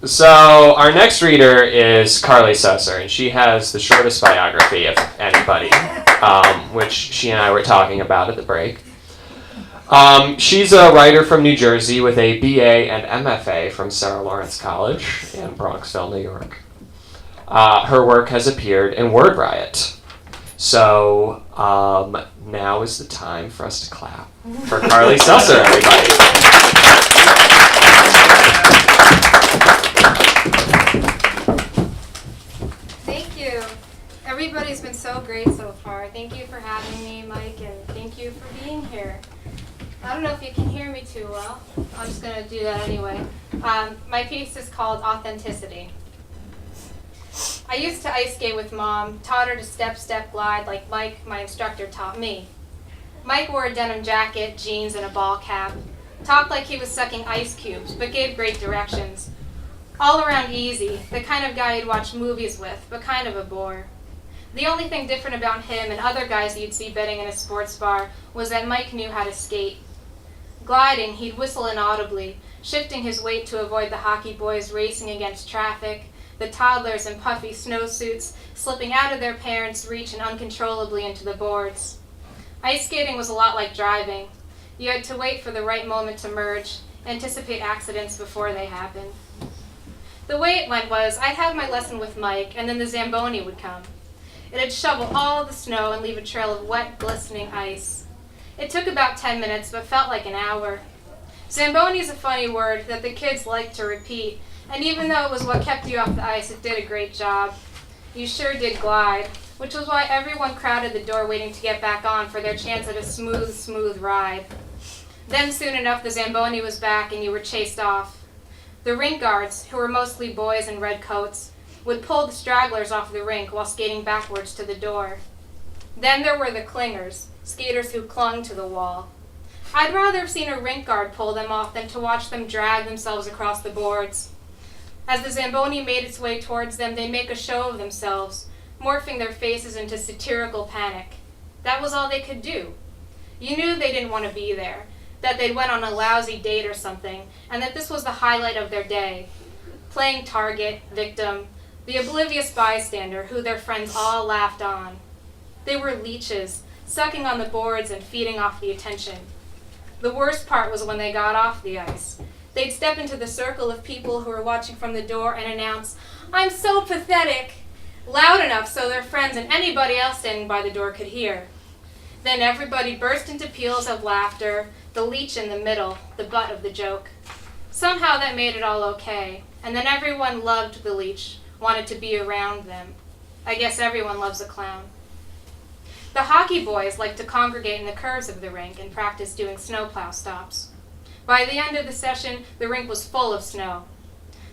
So our next reader is Carly Susser, and she has the shortest biography of anybody, which she and I were talking about at the break. She's a writer from New Jersey with a BA and MFA from Sarah Lawrence College in Bronxville, New York. Her work has appeared in Word Riot. So now is the time for us to clap for Carly Susser, everybody. Everybody's been so great so far. Thank you for having me, Mike, and thank you for being here. I don't know if you can hear me too well. I'm just going to do that anyway. My piece is called Authenticity. I used to ice skate with Mom, taught her to step, step, glide like Mike, my instructor, taught me. Mike wore a denim jacket, jeans, and a ball cap. Talked like he was sucking ice cubes, but gave great directions. All around easy, the kind of guy you'd watch movies with, but kind of a bore. The only thing different about him and other guys you'd see betting in a sports bar was that Mike knew how to skate. Gliding, he'd whistle inaudibly, shifting his weight to avoid the hockey boys racing against traffic, the toddlers in puffy snowsuits slipping out of their parents' reach and uncontrollably into the boards. Ice skating was a lot like driving. You had to wait for the right moment to merge, anticipate accidents before they happened. The way it went was, I'd have my lesson with Mike, and then the Zamboni would come. It'd shovel all of the snow and leave a trail of wet, glistening ice. It took about 10 minutes, but felt like an hour. Zamboni is a funny word that the kids like to repeat, and even though it was what kept you off the ice, it did a great job. You sure did glide, which was why everyone crowded the door waiting to get back on for their chance at a smooth, smooth ride. Then soon enough, the Zamboni was back and you were chased off. The rink guards, who were mostly boys in red coats, would pull the stragglers off the rink while skating backwards to the door. Then there were the clingers, skaters who clung to the wall. I'd rather have seen a rink guard pull them off than to watch them drag themselves across the boards. As the Zamboni made its way towards them, they'd make a show of themselves, morphing their faces into satirical panic. That was all they could do. You knew they didn't want to be there, that they'd went on a lousy date or something, and that this was the highlight of their day. Playing target, victim, the oblivious bystander who their friends all laughed on. They were leeches, sucking on the boards and feeding off the attention. The worst part was when they got off the ice. They'd step into the circle of people who were watching from the door and announce, "I'm so pathetic," loud enough so their friends and anybody else standing by the door could hear. Then everybody burst into peals of laughter, the leech in the middle, the butt of the joke. Somehow that made it all okay, and then everyone loved the leech, wanted to be around them. I guess everyone loves a clown. The hockey boys liked to congregate in the curves of the rink and practice doing snowplow stops. By the end of the session, the rink was full of snow.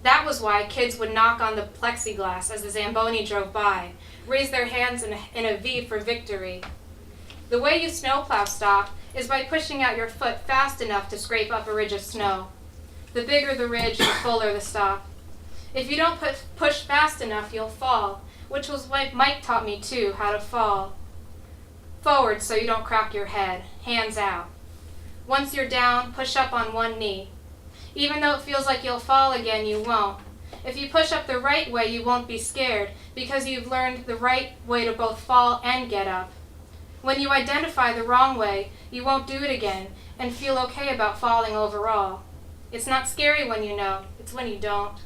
That was why kids would knock on the plexiglass as the Zamboni drove by, raise their hands in a V for victory. The way you snowplow stop is by pushing out your foot fast enough to scrape up a ridge of snow. The bigger the ridge, the fuller the stop. If you don't push fast enough, you'll fall, which was what Mike taught me too, how to fall. Forward so you don't crack your head, hands out. Once you're down, push up on one knee. Even though it feels like you'll fall again, you won't. If you push up the right way, you won't be scared, because you've learned the right way to both fall and get up. When you identify the wrong way, you won't do it again, and feel okay about falling overall. It's not scary when you know, it's when you don't.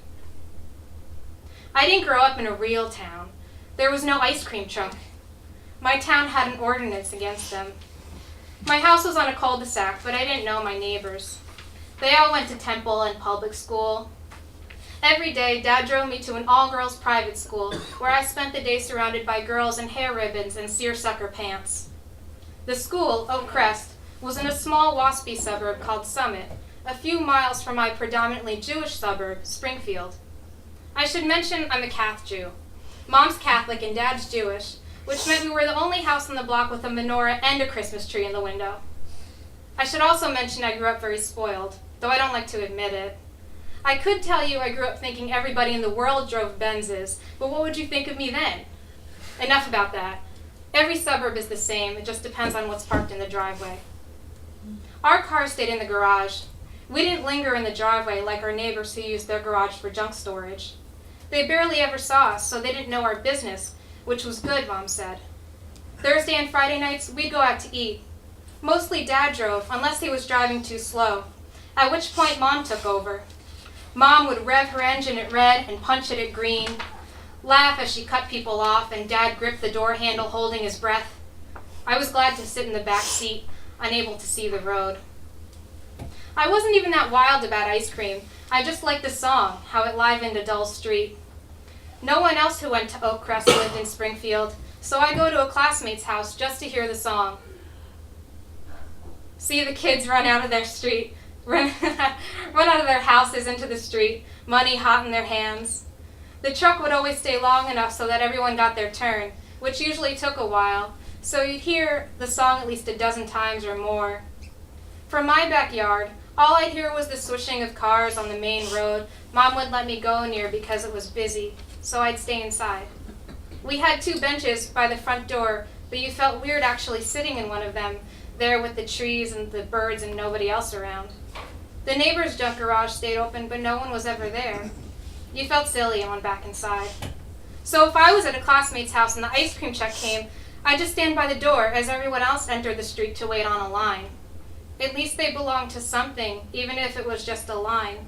I didn't grow up in a real town. There was no ice cream truck. My town had an ordinance against them. My house was on a cul-de-sac, but I didn't know my neighbors. They all went to Temple and public school. Every day, Dad drove me to an all-girls private school where I spent the day surrounded by girls in hair ribbons and seersucker pants. The school, Oak Crest, was in a small waspy suburb called Summit, a few miles from my predominantly Jewish suburb, Springfield. I should mention I'm a Catholic Jew. Mom's Catholic and Dad's Jewish, which meant we were the only house on the block with a menorah and a Christmas tree in the window. I should also mention I grew up very spoiled, though I don't like to admit it. I could tell you I grew up thinking everybody in the world drove Benzes, but what would you think of me then? Enough about that. Every suburb is the same, it just depends on what's parked in the driveway. Our car stayed in the garage. We didn't linger in the driveway like our neighbors who used their garage for junk storage. They barely ever saw us, so they didn't know our business, which was good, Mom said. Thursday and Friday nights, we'd go out to eat. Mostly Dad drove, unless he was driving too slow, at which point Mom took over. Mom would rev her engine at red and punch it at green, laugh as she cut people off, and Dad gripped the door handle holding his breath. I was glad to sit in the back seat, unable to see the road. I wasn't even that wild about ice cream. I just liked the song, how it livened a dull street. No one else who went to Oak Crest lived in Springfield, so I go to a classmate's house just to hear the song. See the kids run out of their street, run out of their houses into the street, money hot in their hands. The truck would always stay long enough so that everyone got their turn, which usually took a while, so you'd hear the song at least a dozen times or more. From my backyard, all I'd hear was the swishing of cars on the main road Mom wouldn't let me go near because it was busy, so I'd stay inside. We had 2 benches by the front door, but you felt weird actually sitting in one of them, there with the trees and the birds and nobody else around. The neighbor's junk garage stayed open, but no one was ever there. You felt silly and went back inside. So if I was at a classmate's house and the ice cream truck came, I'd just stand by the door as everyone else entered the street to wait on a line. At least they belonged to something, even if it was just a line.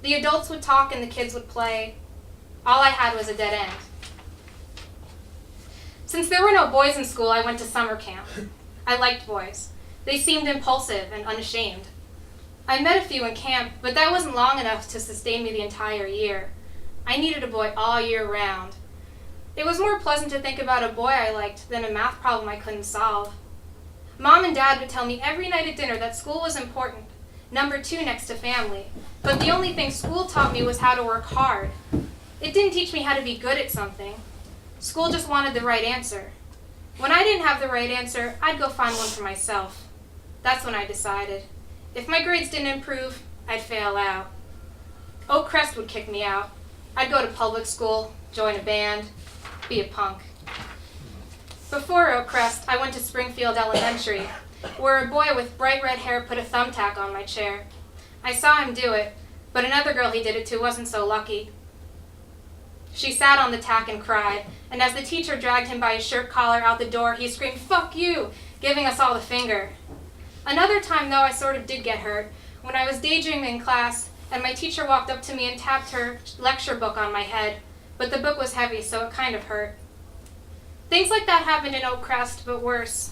The adults would talk and the kids would play. All I had was a dead end. Since there were no boys in school, I went to summer camp. I liked boys. They seemed impulsive and unashamed. I met a few in camp, but that wasn't long enough to sustain me the entire year. I needed a boy all year round. It was more pleasant to think about a boy I liked than a math problem I couldn't solve. Mom and Dad would tell me every night at dinner that school was important, number 2 next to family, but the only thing school taught me was how to work hard. It didn't teach me how to be good at something. School just wanted the right answer. When I didn't have the right answer, I'd go find one for myself. That's when I decided. If my grades didn't improve, I'd fail out. Oak Crest would kick me out. I'd go to public school, join a band, be a punk. Before Oak Crest, I went to Springfield Elementary, where a boy with bright red hair put a thumbtack on my chair. I saw him do it, but another girl he did it to wasn't so lucky. She sat on the tack and cried, and as the teacher dragged him by his shirt collar out the door, he screamed, "Fuck you!" giving us all the finger. Another time, though, I sort of did get hurt, when I was daydreaming in class, and my teacher walked up to me and tapped her lecture book on my head, but the book was heavy, so it kind of hurt. Things like that happened in Oak Crest, but worse.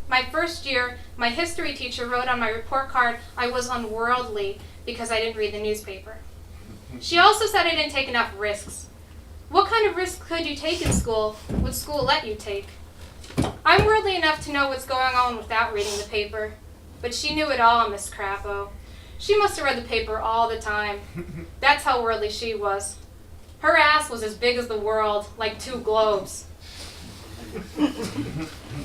My first year, my history teacher wrote on my report card I was unworldly because I didn't read the newspaper. She also said I didn't take enough risks. What kind of risk could you take in school? Would school let you take? I'm worldly enough to know what's going on without reading the paper, but she knew it all, Miss Crapo. She must have read the paper all the time. That's how worldly she was. Her ass was as big as the world, like 2 globes.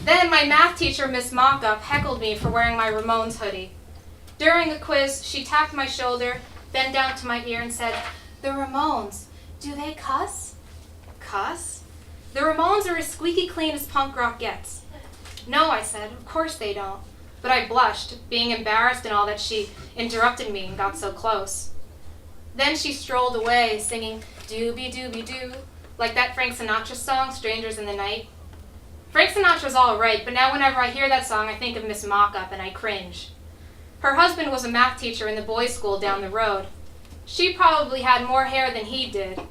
Then my math teacher, Miss Mockup, heckled me for wearing my Ramones hoodie. During a quiz, she tapped my shoulder, bent down to my ear and said, "The Ramones, do they cuss?" Cuss? The Ramones are as squeaky clean as punk rock gets. No, I said, of course they don't. But I blushed, being embarrassed and all that she interrupted me and got so close. Then she strolled away, singing "Doobie Doobie Doo," like that Frank Sinatra song, Strangers in the Night. Frank Sinatra's all right, but now whenever I hear that song, I think of Miss Mockup and I cringe. Her husband was a math teacher in the boys' school down the road. She probably had more hair than he did.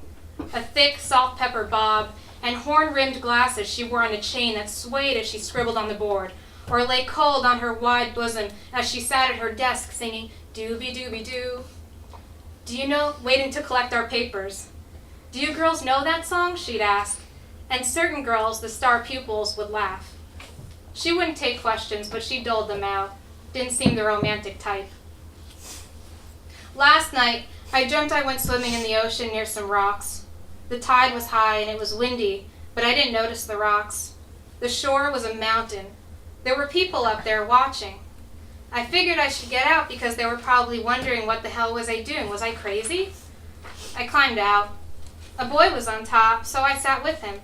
A thick salt pepper bob and horn-rimmed glasses she wore on a chain that swayed as she scribbled on the board, or lay cold on her wide bosom as she sat at her desk singing "Doobie Doobie Doo." "Do you know, waiting to collect our papers. Do you girls know that song?" she'd ask. And certain girls, the star pupils, would laugh. She wouldn't take questions, but she doled them out. Didn't seem the romantic type. Last night, I dreamt I went swimming in the ocean near some rocks. The tide was high and it was windy, but I didn't notice the rocks. The shore was a mountain. There were people up there watching. I figured I should get out because they were probably wondering what the hell was I doing. Was I crazy? I climbed out. A boy was on top, so I sat with him.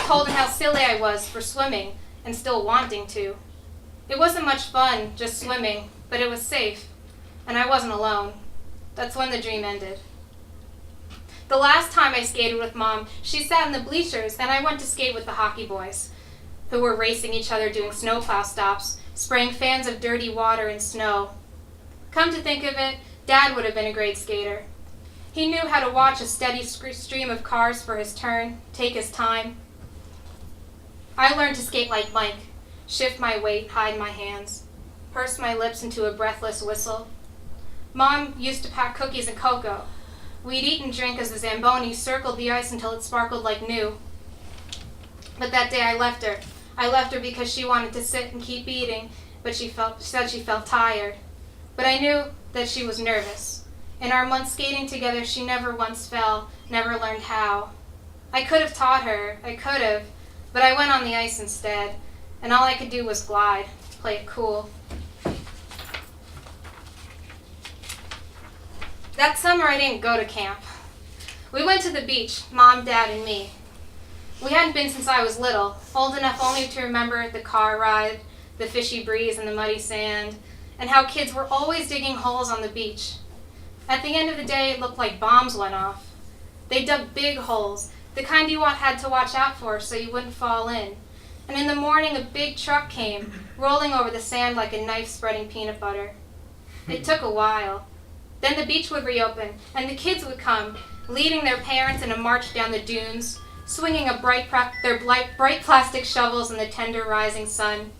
Told him how silly I was for swimming and still wanting to. It wasn't much fun, just swimming, but it was safe. and I wasn't alone. That's when the dream ended. The last time I skated with Mom, she sat in the bleachers, and I went to skate with the hockey boys, who were racing each other doing snowplow stops, spraying fans of dirty water and snow. Come to think of it, Dad would have been a great skater. He knew how to watch a steady stream of cars for his turn, take his time. I learned to skate like Mike, shift my weight, hide my hands, purse my lips into a breathless whistle. Mom used to pack cookies and cocoa. We'd eat and drink as the Zamboni circled the ice until it sparkled like new. But that day I left her. I left her because she wanted to sit and keep eating, but she said she felt tired. But I knew that she was nervous. In our months skating together, she never once fell, never learned how. I could have taught her, but I went on the ice instead, and all I could do was glide, play it cool. That summer I didn't go to camp. We went to the beach, Mom, Dad, and me. We hadn't been since I was little, old enough only to remember the car ride, the fishy breeze and the muddy sand, and how kids were always digging holes on the beach. At the end of the day, it looked like bombs went off. They dug big holes, the kind you had to watch out for so you wouldn't fall in. And in the morning, a big truck came, rolling over the sand like a knife spreading peanut butter. It took a while. Then the beach would reopen, and the kids would come, leading their parents in a march down the dunes, swinging their bright plastic shovels in the tender rising sun.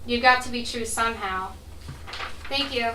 You got to be true somehow. Thank you.